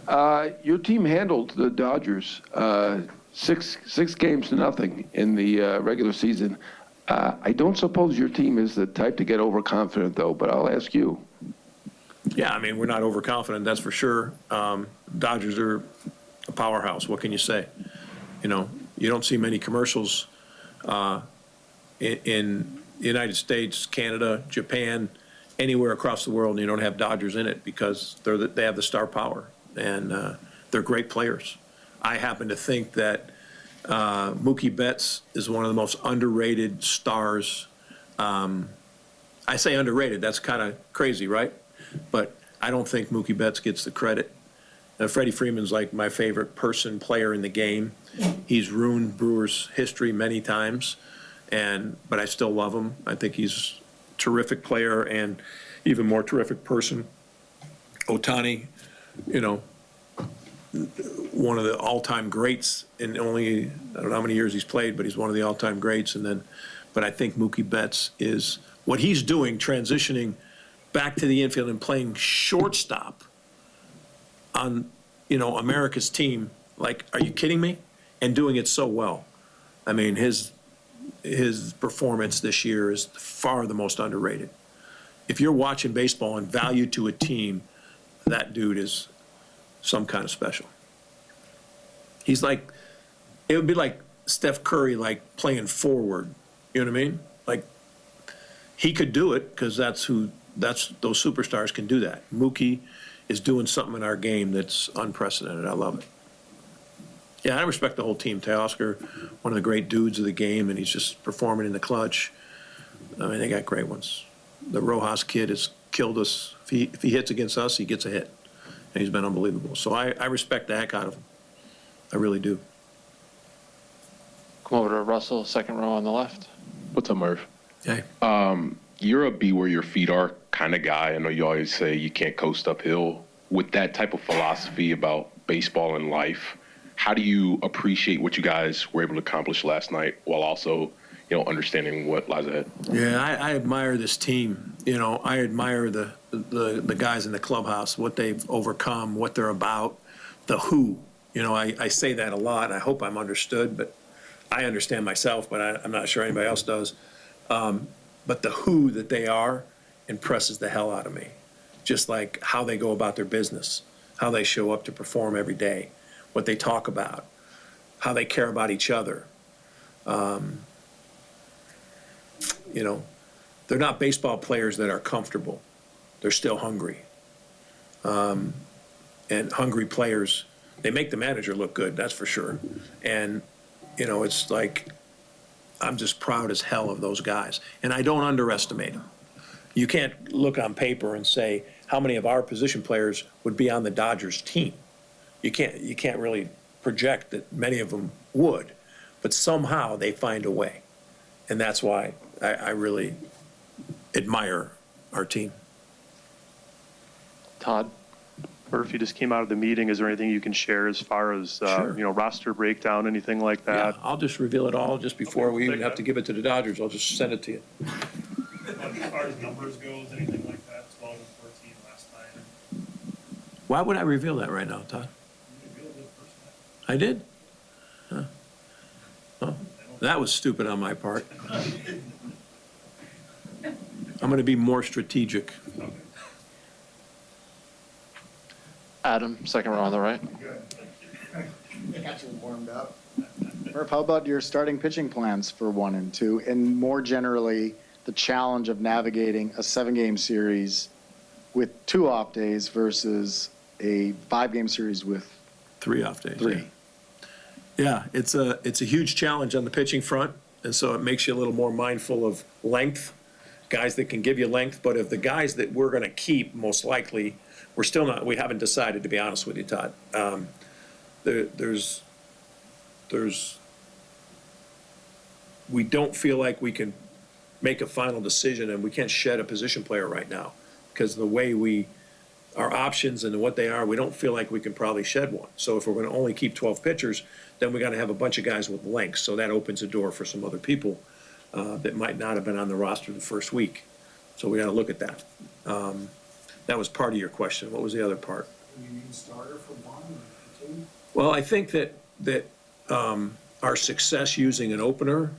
Your team handled the Dodgers 6-0 in the regular season. I don't suppose your team is the type to get overconfident, though, but I'll ask you. Yeah, I mean, we're not overconfident, that's for sure. Dodgers are a powerhouse. What can you say? You know, you don't see many commercials in the United States, Canada, Japan, anywhere across the world, and you don't have Dodgers in it because they have the star power, and they're great players. I happen to think that Mookie Betts is one of the most underrated stars. I say underrated, that's kind of crazy, right? But I don't think Mookie Betts gets the credit. Freddie Freeman's like my favorite player in the game. He's ruined Brewers history many times, but I still love him. I think he's a terrific player and even more terrific person. Ohtani, you know, one of the all-time greats in only, I don't know how many years he's played, but he's one of the all-time greats. But I think Mookie Betts is what he's doing, transitioning back to the infield and playing shortstop on, you know, America's team. Like, are you kidding me? And doing it so well. I mean, his performance this year is far the most underrated. If you're watching baseball and value to a team, that dude is some kind of special. He's like, it would be like Steph Curry, like playing forward. You know what I mean? Like, he could do it because those superstars can do that. Mookie is doing something in our game that's unprecedented. I love it. Yeah, I respect the whole team. Teoscar, one of the great dudes of the game, and he's just performing in the clutch. I mean, they got great ones. The Rojas kid has killed us. If he hits against us, he gets a hit. And he's been unbelievable. So I respect the heck out of him. I really do. Come over to Russell, second row on the left. What's up, Murph? Hey. You're a be where your feet are kind of guy. I know you always say you can't coast uphill. With that type of philosophy about baseball and life, how do you appreciate what you guys were able to accomplish last night while also, you know, understanding what lies ahead? Yeah, I admire this team. You know, I admire the guys in the clubhouse, what they've overcome, what they're about, the who. You know, I say that a lot. I hope I'm understood, but I understand myself, but I'm not sure anybody else does. But the who that they are impresses the hell out of me. Just like how they go about their business, how they show up to perform every day, what they talk about, how they care about each other. You know, they're not baseball players that are comfortable. They're still hungry. And hungry players, they make the manager look good, that's for sure. And, you know, it's like, I'm just proud as hell of those guys. And I don't underestimate them. You can't look on paper and say how many of our position players would be on the Dodgers team. You can't really project that many of them would. But somehow they find a way. And that's why I really admire our team. Todd? Murph, you just came out of the meeting. Is there anything you can share as far as, Sure. you know, roster breakdown, anything like that? Yeah, I'll just reveal it all just before we even have to give it to the Dodgers. I'll just send it to you. As far as numbers goes, anything like that, 12 and 14 last night. Why would I reveal that right now, Todd? You revealed it the first time. I did? Huh. Well, that was stupid on my part. I'm going to be more strategic. Okay. Adam, second row on the right. Good. I got you warmed up. Murph, how about your starting pitching plans for 1 and 2, and more generally, the challenge of navigating a 7-game series with 2 off days versus a 5-game series with 3 off days. 3? Yeah, it's a huge challenge on the pitching front, and so it makes you a little more mindful of length, guys that can give you length. But of the guys that we're going to keep, most likely, we haven't decided, to be honest with you, Todd. We don't feel like we can make a final decision, and we can't shed a position player right now because the way our options and what they are, we don't feel like we can probably shed one. So if we're going to only keep 12 pitchers, then we got to have a bunch of guys with length. So that opens the door for some other people that might not have been on the roster the first week. So we got to look at that. That was part of your question. What was the other part? you need a starter for one or for two? Well, I think that our success using an opener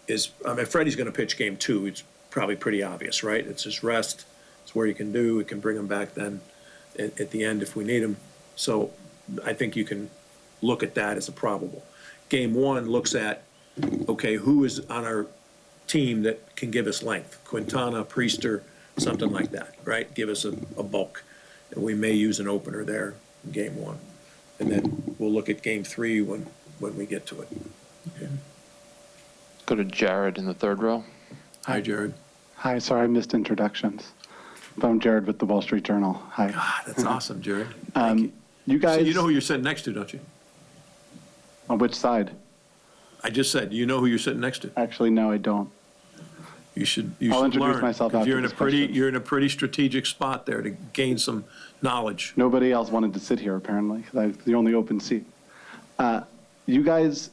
is, I mean, Freddie's going to pitch game 2. It's probably pretty obvious, right? It's his rest. It's where you can do. We can bring him back then at the end if we need him. So I think you can look at that as a probable. Game 1 looks at, okay, who is on our team that can give us length? Quintana, Priester, something like that, right? Give us a bulk. And we may use an opener there in game 1. And then we'll look at game 3 when we get to it. Okay. Go to Jared in the third row. Hi, Jared. Hi, sorry I missed introductions. I'm Jared with the Wall Street Journal. Hi. God, that's awesome, Jared. Thank you. You guys. So you know who you're sitting next to, don't you? On which side? I just said, you know who you're sitting next to. Actually, no, I don't. You should I'll introduce learn, myself 'cause after you're in a this pretty question. you're in a pretty strategic spot there to gain some knowledge. Nobody else wanted to sit here, apparently, because I was the only open seat. You guys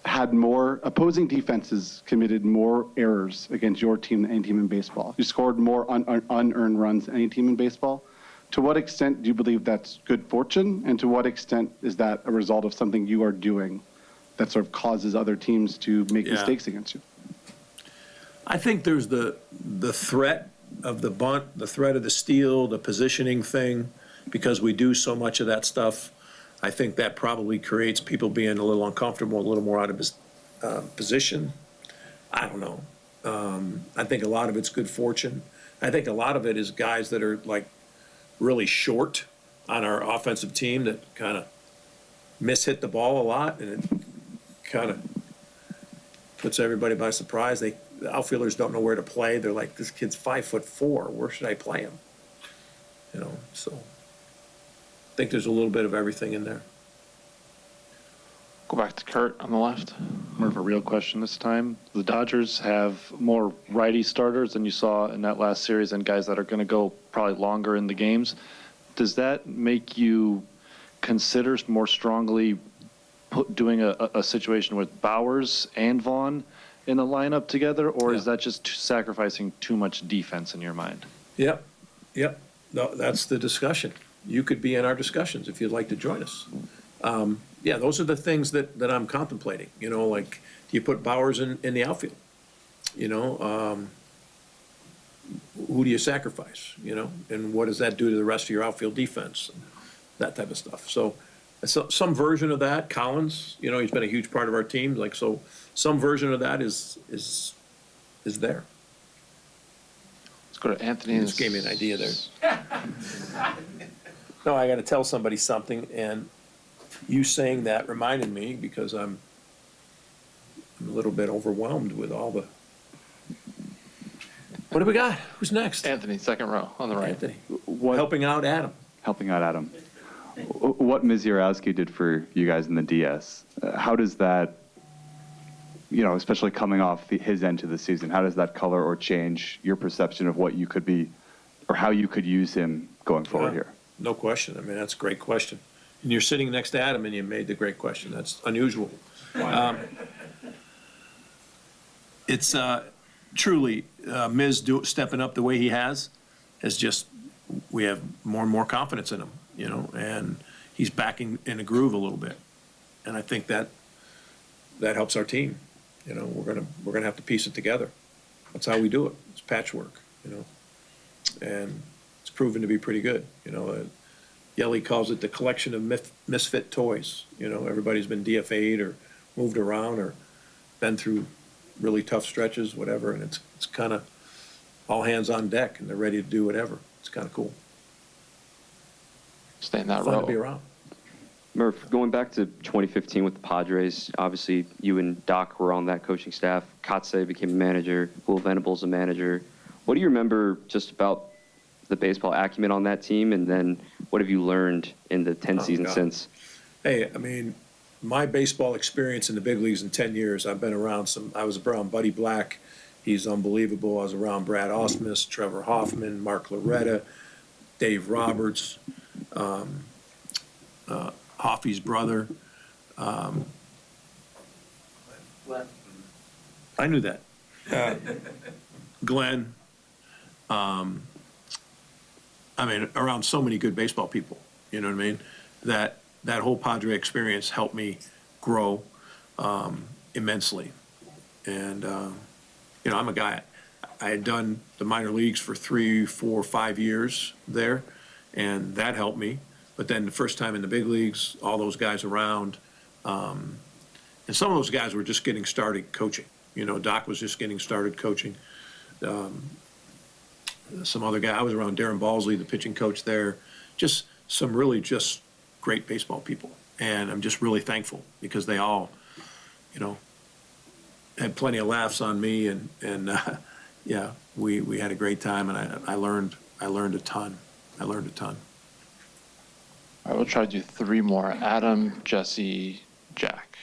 had more, opposing defenses committed more errors against your team than any team in baseball. You scored more unearned runs than any team in baseball. To what extent do you believe that's good fortune? And to what extent is that a result of something you are doing that sort of causes other teams to make mistakes against you? I think there's the threat of the bunt, the threat of the steal, the positioning thing, because we do so much of that stuff. I think that probably creates people being a little uncomfortable, a little more out of his position. I don't know. I think a lot of it's good fortune. I think a lot of it is guys that are like really short on our offensive team that kind of mishit the ball a lot, and it kind of puts everybody by surprise. The outfielders don't know where to play. They're like, this kid's 5'4". Where should I play him? You know, so I think there's a little bit of everything in there. Go back to Kurt on the left. More of a real question this time. The Dodgers have more righty starters than you saw in that last series, and guys that are going to go probably longer in the games. Does that make you consider more strongly doing a situation with Bowers and Vaughn in the lineup together, or is that just sacrificing too much defense in your mind? Yep. No, that's the discussion. You could be in our discussions if you'd like to join us. Yeah, those are the things that I'm contemplating. You know, like, do you put Bowers in the outfield? You know, who do you sacrifice? You know, and what does that do to the rest of your outfield defense? That type of stuff. So some version of that, Collins, you know, he's been a huge part of our team. Like, so some version of that is there. Let's go to Anthony. You just gave me an idea there. No, I got to tell somebody something, and you saying that reminded me because I'm a little bit overwhelmed with all the. What do we got? Who's next? Anthony, second row on the right. Anthony. Helping out Adam. Helping out Adam. What Mizurowski did for you guys in the DS, how does that, you know, especially coming off his end to the season, how does that color or change your perception of what you could be or how you could use him going forward here? No question. I mean, that's a great question. And you're sitting next to Adam and you made the great question. That's unusual. It's truly Miz stepping up the way he has just, we have more and more confidence in him, you know, and he's backing in a groove a little bit. And I think that helps our team. You know, we're gonna have to piece it together. That's how we do it. It's patchwork, you know, and it's proven to be pretty good. You know, Yelly calls it the collection of misfit toys. You know, everybody's been DFA'd or moved around or been through really tough stretches, whatever, and it's kind of all hands on deck and they're ready to do whatever. It's kind of cool. Stay in that Fun row. to be around. Murph, going back to 2015 with the Padres, obviously you and Doc were on that coaching staff. Kotsay became a manager. Will Venables a manager. What do you remember just about the baseball acumen on that team, and then what have you learned in the 10 seasons since? Hey, I mean, my baseball experience in the big leagues in 10 years, I've been around I was around Buddy Black. He's unbelievable. I was around Brad Ausmus, Trevor Hoffman, Mark Loretta, Dave Roberts, Hoffy's brother. I knew that. Glenn. I mean, around so many good baseball people. You know what I mean? That whole Padre experience helped me grow immensely. And, you know, I'm a guy, I had done the minor leagues for 3, 4, 5 years there, and that helped me. But then the first time in the big leagues, all those guys around, and some of those guys were just getting started coaching. You know, Doc was just getting started coaching. Some other guy, I was around Darren Balsley, the pitching coach there, just some really just great baseball people. And I'm just really thankful because they all, you know, had plenty of laughs on me, and yeah, we had a great time, and I learned a ton. I learned a ton. I will try to do 3 more. Adam, Jesse, Jack.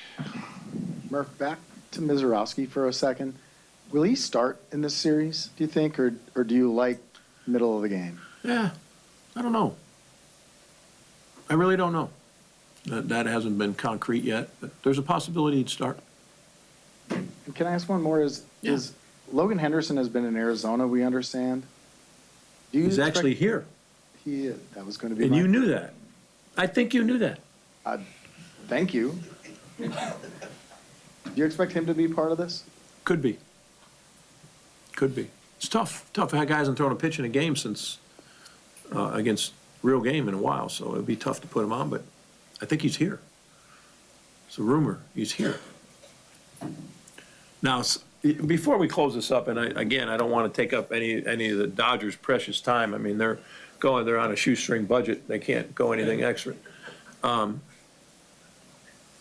Murph, back to Mizorowski for a second. Will he start in this series, do you think, or do you like middle of the game? Yeah, I don't know. I really don't know. That hasn't been concrete yet, but there's a possibility he'd start. And can I ask one more? Is Logan Henderson has been in Arizona, we understand. Do you He's expect- actually here. He is. That was going to be And my- you knew that. I think you knew that. Thank you. Do you expect him to be part of this? Could be. Could be. It's tough. Tough. That guy hasn't thrown a pitch in a game since against real game in a while, so it'd be tough to put him on, but I think he's here. It's a rumor. He's here. Now, before we close this up, and I don't want to take up any of the Dodgers' precious time. I mean, they're on a shoestring budget. They can't go anything extra. How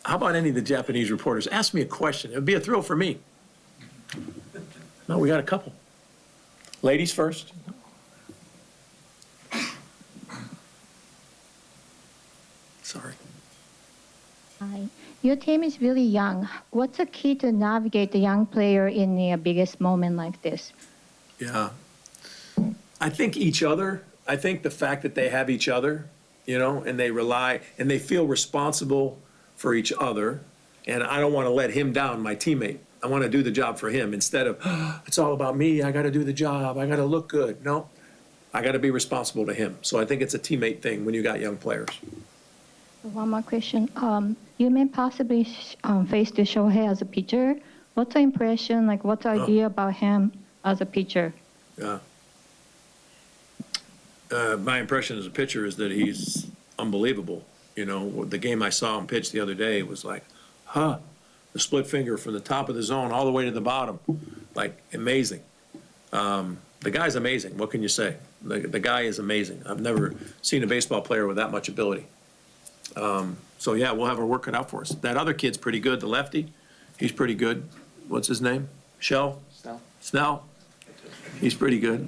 about any of the Japanese reporters? Ask me a question. It'd be a thrill for me. No, we got a couple. Ladies first. Sorry. Hi. Your team is really young. What's the key to navigate the young player in the biggest moment like this? Yeah. I think each other. I think the fact that they have each other, you know, and they rely and they feel responsible for each other. And I don't want to let him down, my teammate. I want to do the job for him instead of, oh, it's all about me. I got to do the job. I got to look good. No, I got to be responsible to him. So I think it's a teammate thing when you got young players. One more question. You may possibly face the Shohei as a pitcher. What's the impression, like what's the idea about him as a pitcher? Yeah. My impression as a pitcher is that he's unbelievable. You know, the game I saw him pitch the other day was like, the split finger from the top of the zone all the way to the bottom. Like, amazing. The guy's amazing. What can you say? The guy is amazing. I've never seen a baseball player with that much ability. So, yeah, we'll have our work cut out for us. That other kid's pretty good, the lefty. He's pretty good. What's his name? Snell? He's pretty good.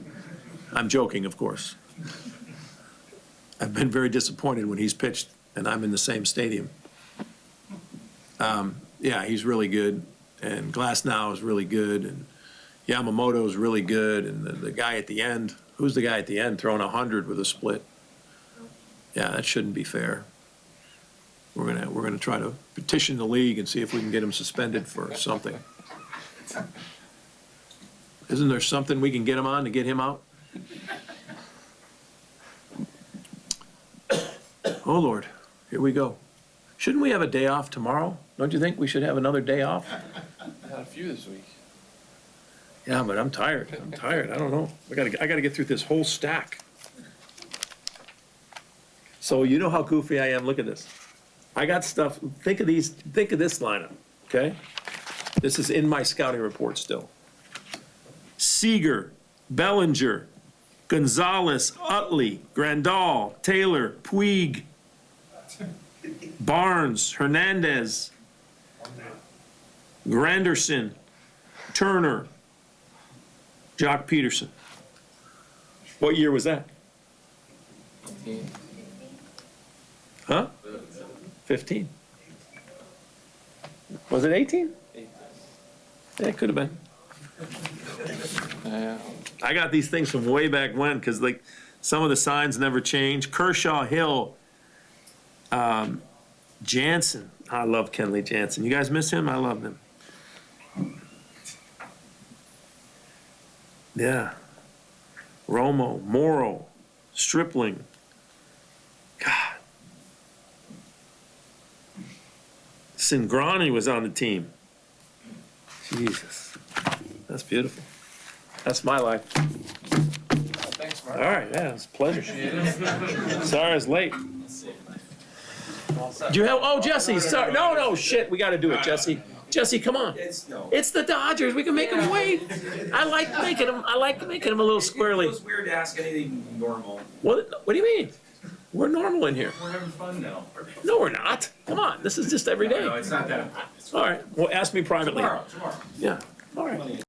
I'm joking, of course. I've been very disappointed when he's pitched and I'm in the same stadium. Yeah, he's really good. And Glasnow is really good. And Yamamoto is really good. And the guy at the end, who's the guy at the end throwing 100 with a split? Yeah, that shouldn't be fair. We're gonna try to petition the league and see if we can get him suspended for something. Isn't there something we can get him on to get him out? Oh, Lord, here we go. Shouldn't we have a day off tomorrow? Don't you think we should have another day off? I had a few this week. Yeah, but I'm tired. I don't know. I gotta get through this whole stack. So you know how goofy I am. Look at this. I got stuff. Think of this lineup, okay? This is in my scouting report still. Seager, Bellinger, Gonzalez, Utley, Grandal, Taylor, Puig, Barnes, Hernandez, Granderson, Turner, Jock Peterson. What year was that? Huh? 15. Was it 18? Yeah, it could have been. I got these things from way back when because like some of the signs never change. Kershaw, Hill, Jansen. I love Kenley Jansen. You guys miss him? I love him. Yeah. Romo, Morrow, Stripling. God, Singrani was on the team. Jesus. That's beautiful. That's my life. Thanks, Mark. All right, yeah, it's a pleasure. Sorry I was late. Do you have, oh, Jesse, sorry. No, shit, we got to do it, Jesse. Jesse, come on. It's the Dodgers. We can make them wait. I like making them a little squirrely. It feels weird to ask anything normal. What do you mean? We're normal in here. We're having fun now. No, we're not. Come on, this is just every day. No, it's not that. All right, well, ask me privately. Tomorrow. Yeah, all right.